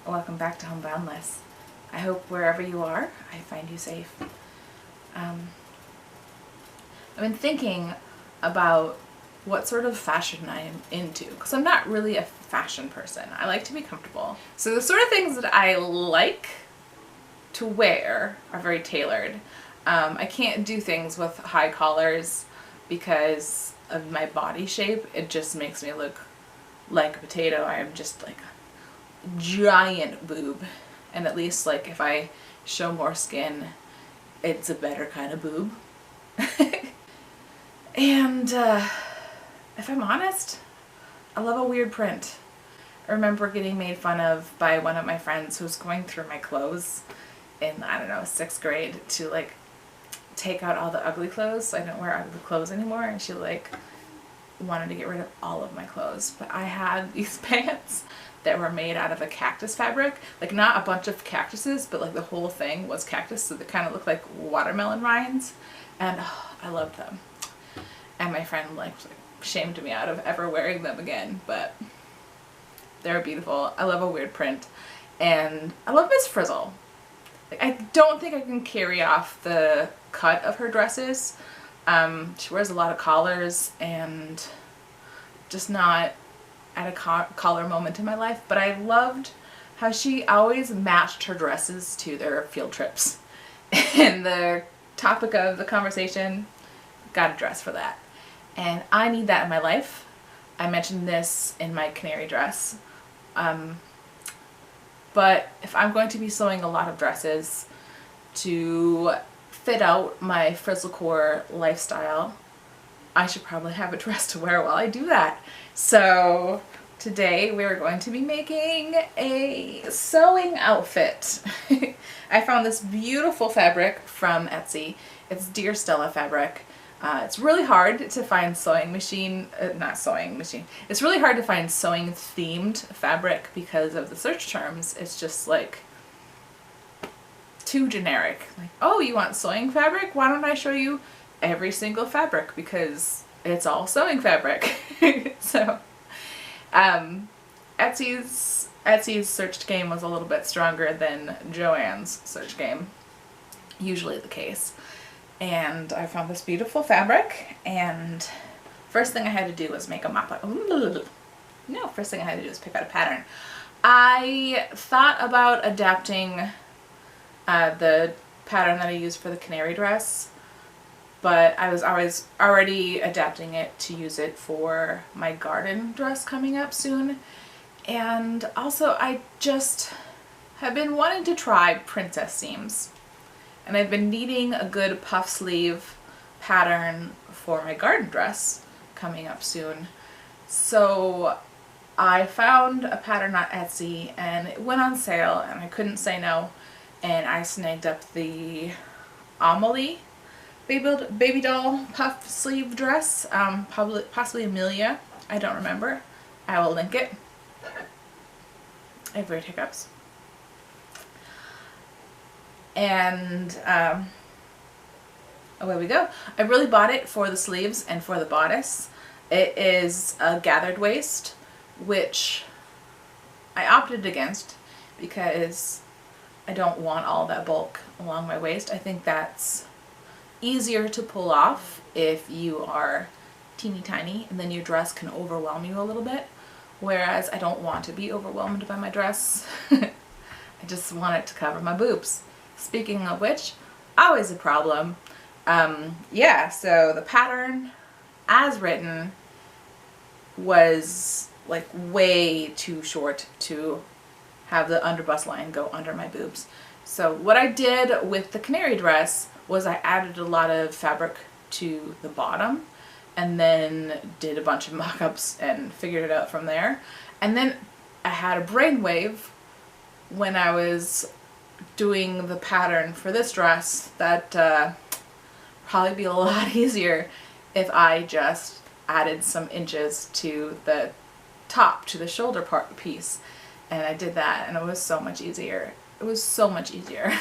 Welcome back to Homeboundless. I hope wherever you are, I find you safe. I've been thinking about what sort of fashion I am into, because I'm not really a fashion person. I like to be comfortable. So the sort of things that I like to wear are very tailored. I can't do things with high collars because of my body shape. It just makes me look like a potato. I am just like a giant boob, and at least like if I show more skin, it's a better kind of boob. And if I'm honest, I love a weird print. I remember getting made fun of by one of my friends who was going through my clothes in, I don't know, 6th grade to like take out all the ugly clothes so I don't wear ugly clothes anymore, and she like wanted to get rid of all of my clothes. But I had these pants that were made out of a cactus fabric, like not a bunch of cactuses, but like the whole thing was cactus, so they kind of look like watermelon rinds, and I loved them. And my friend like shamed me out of ever wearing them again, but they're beautiful. I love a weird print, and I love Miss Frizzle. Like, I don't think I can carry off the cut of her dresses. She wears a lot of collars and just not at a collar moment in my life, but I loved how she always matched her dresses to their field trips. And the topic of the conversation, got a dress for that. And I need that in my life. I mentioned this in my canary dress. But if I'm going to be sewing a lot of dresses to fit out my Frizzlecore lifestyle, I should probably have a dress to wear while I do that. So today we're going to be making a sewing outfit. I found this beautiful fabric from Etsy. It's Dear Stella fabric. It's really hard to find it's really hard to find sewing themed fabric because of the search terms. It's just like too generic. Like, oh, you want sewing fabric? Why don't I show you every single fabric, because it's all sewing fabric. So Etsy's search game was a little bit stronger than Joann's search game, usually the case. And I found this beautiful fabric, and first thing I had to do was make a mop-up. No, first thing I had to do was pick out a pattern. I thought about adapting the pattern that I used for the canary dress, but I was already adapting it to use it for my garden dress coming up soon. And also I just have been wanting to try princess seams. And I've been needing a good puff sleeve pattern for my garden dress coming up soon. So I found a pattern on Etsy, and it went on sale, and I couldn't say no. And I snagged up the Amelie baby doll puff sleeve dress, possibly Amelia. I don't remember. I will link it. I have weird hiccups. And away we go. I really bought it for the sleeves and for the bodice. It is a gathered waist, which I opted against because I don't want all that bulk along my waist. I think that's easier to pull off if you are teeny tiny, and then your dress can overwhelm you a little bit, whereas I don't want to be overwhelmed by my dress. I just want it to cover my boobs. Speaking of which, always a problem. Yeah, so the pattern as written was like way too short to have the underbust line go under my boobs. So what I did with the canary dress was I added a lot of fabric to the bottom, and then did a bunch of mock-ups and figured it out from there. And then I had a brainwave when I was doing the pattern for this dress that probably be a lot easier if I just added some inches to the top, to the shoulder part piece. And I did that, and it was so much easier. It was so much easier.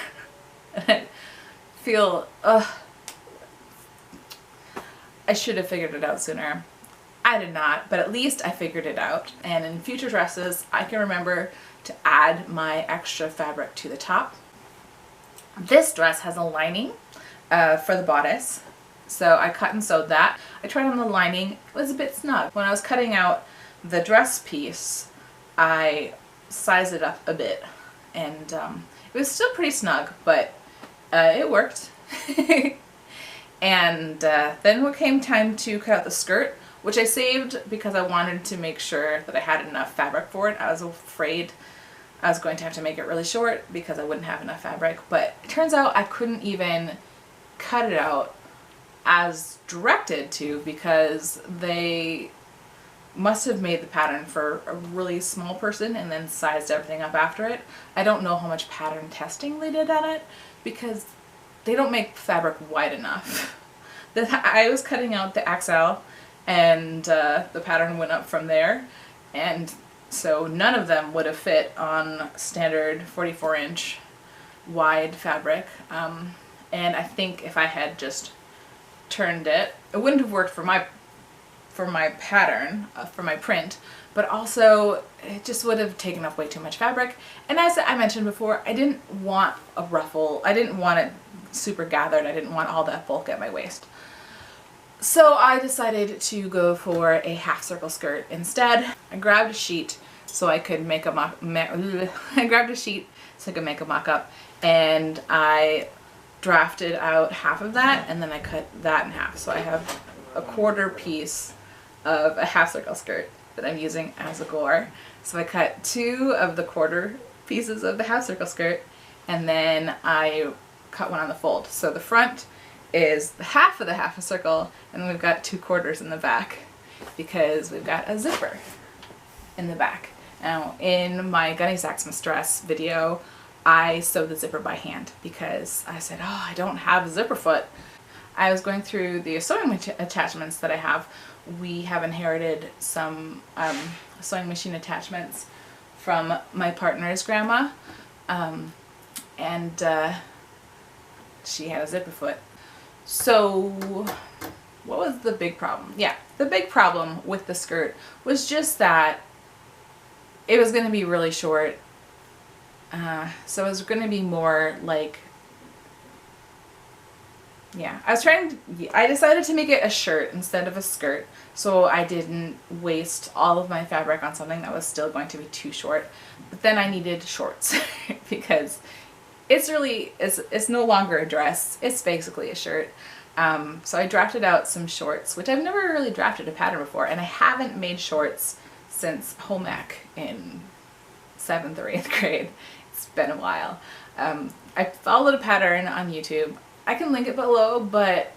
And I feel, I should have figured it out sooner. I did not, but at least I figured it out. And in future dresses, I can remember to add my extra fabric to the top. This dress has a lining for the bodice, so I cut and sewed that. I tried on the lining, it was a bit snug. When I was cutting out the dress piece, I sized it up a bit, and it was still pretty snug, but it worked. And then when it came time to cut out the skirt, which I saved because I wanted to make sure that I had enough fabric for it. I was afraid I was going to have to make it really short because I wouldn't have enough fabric, but it turns out I couldn't even cut it out as directed to because they must have made the pattern for a really small person and then sized everything up after it. I don't know how much pattern testing they did on it because they don't make fabric wide enough. I was cutting out the XL and the pattern went up from there, and so none of them would have fit on standard 44-inch wide fabric. And I think if I had just turned it, it wouldn't have worked for my pattern, for my print, but also it just would have taken up way too much fabric. And as I mentioned before, I didn't want a ruffle. I didn't want it super gathered. I didn't want all that bulk at my waist. So I decided to go for a half circle skirt instead. I grabbed a sheet so I could make a mock-up, and I drafted out half of that, and then I cut that in half. So I have a quarter piece of a half circle skirt that I'm using as a gore. So I cut 2 of the quarter pieces of the half circle skirt, and then I cut one on the fold. So the front is the half of the half a circle, and we've got 2 quarters in the back because we've got a zipper in the back. Now in my Gunny Saxmas dress video, I sewed the zipper by hand because I said, oh, I don't have a zipper foot. I was going through the sewing attachments that I have. We have inherited some sewing machine attachments from my partner's grandma, and she had a zipper foot. So what was the big problem? Yeah, the big problem with the skirt was just that it was going to be really short. So it was going to be more like, yeah, I decided to make it a shirt instead of a skirt, so I didn't waste all of my fabric on something that was still going to be too short. But then I needed shorts because it's no longer a dress, it's basically a shirt. So I drafted out some shorts, which I've never really drafted a pattern before, and I haven't made shorts since home ec in 7th or 8th grade. It's been a while. I followed a pattern on YouTube. I can link it below, but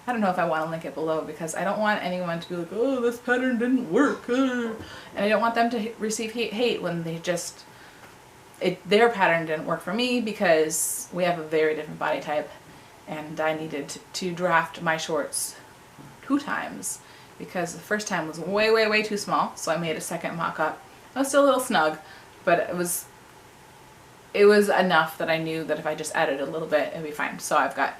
I don't know if I want to link it below because I don't want anyone to be like, oh, this pattern didn't work. And I don't want them to receive hate when they just, their pattern didn't work for me because we have a very different body type, and I needed to draft my shorts 2 times because the first time was way, way, way too small, so I made a second mock-up. It was still a little snug, but it was enough that I knew that if I just added a little bit, it'd be fine. So I've got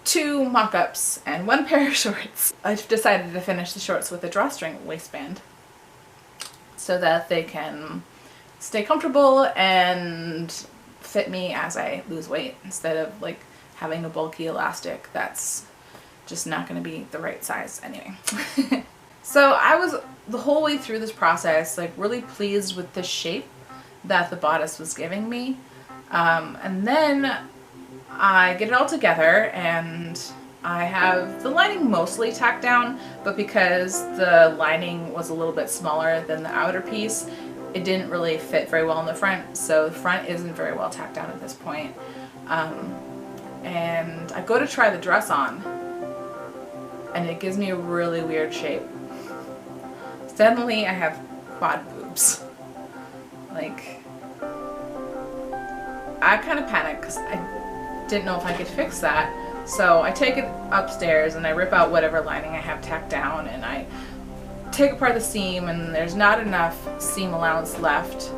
2 mock-ups and 1 pair of shorts. I've decided to finish the shorts with a drawstring waistband so that they can stay comfortable and fit me as I lose weight instead of like having a bulky elastic that's just not going to be the right size anyway. So I was the whole way through this process like really pleased with the shape that the bodice was giving me, and then I get it all together and I have the lining mostly tacked down, but because the lining was a little bit smaller than the outer piece, it didn't really fit very well in the front, so the front isn't very well tacked down at this point. And I go to try the dress on and it gives me a really weird shape. Suddenly I have quad boobs. Like, I kind of panicked because I didn't know if I could fix that. So I take it upstairs and I rip out whatever lining I have tacked down and I take apart the seam, and there's not enough seam allowance left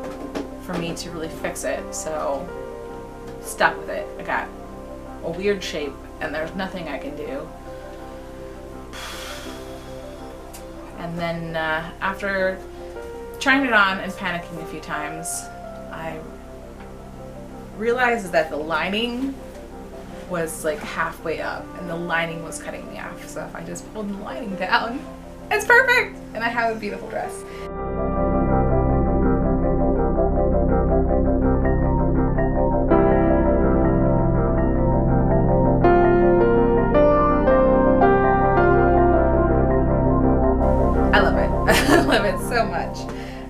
for me to really fix it. So stuck with it. I got a weird shape and there's nothing I can do. And then after trying it on and panicking a few times, I realized that the lining was like halfway up and the lining was cutting me off. So if I just pulled the lining down, it's perfect! And I have a beautiful dress. I love it. I love it so much.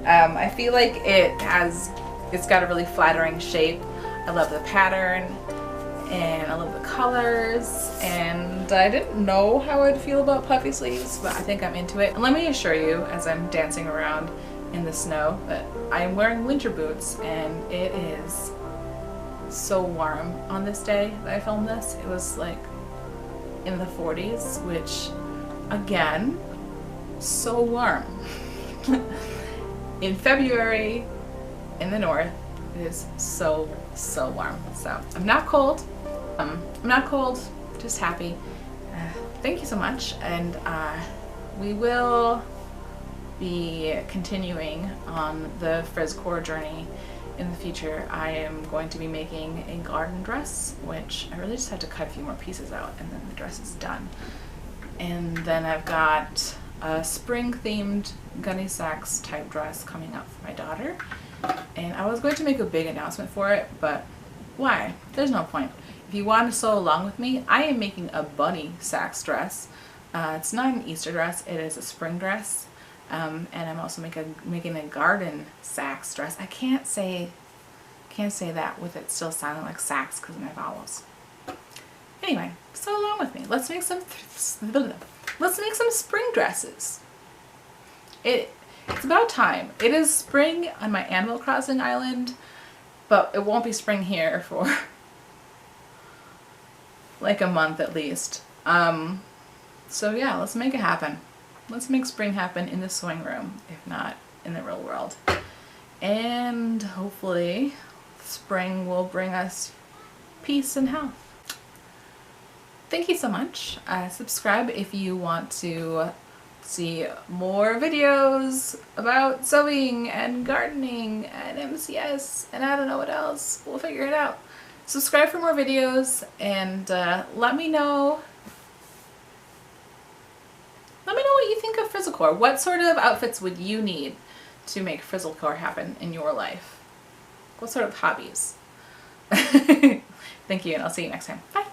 I feel like it's got a really flattering shape. I love the pattern and I love the colors, and I didn't know how I'd feel about puffy sleeves, but I think I'm into it. And let me assure you, as I'm dancing around in the snow, that I'm wearing winter boots, and it is so warm on this day that I filmed this. It was like in the 40s, which again, so warm. In February in the north, it is so warm. So I'm not cold. I'm not cold, just happy. Thank you so much, and we will be continuing on the Frizzlecore journey in the future. I am going to be making a garden dress, which I really just have to cut a few more pieces out and then the dress is done. And then I've got a spring themed gunny sacks type dress coming up for my daughter. And I was going to make a big announcement for it, but why? There's no point. If you want to sew along with me, I am making a bunny sacks dress. It's not an Easter dress, it is a spring dress. And I'm also making a garden sacks dress. I can't say that with it still sounding like sacks because of my vowels. Anyway, sew along with me. Let's make some spring dresses. It's about time. It is spring on my Animal Crossing island, but it won't be spring here for like a month at least. So yeah, let's make it happen. Let's make spring happen in the sewing room, if not in the real world. And hopefully spring will bring us peace and health. Thank you so much. Subscribe if you want to see more videos about sewing and gardening and MCS and I don't know what else. We'll figure it out. Subscribe for more videos, and let me know what you think of Frizzlecore. What sort of outfits would you need to make Frizzlecore happen in your life? What sort of hobbies? Thank you, and I'll see you next time. Bye!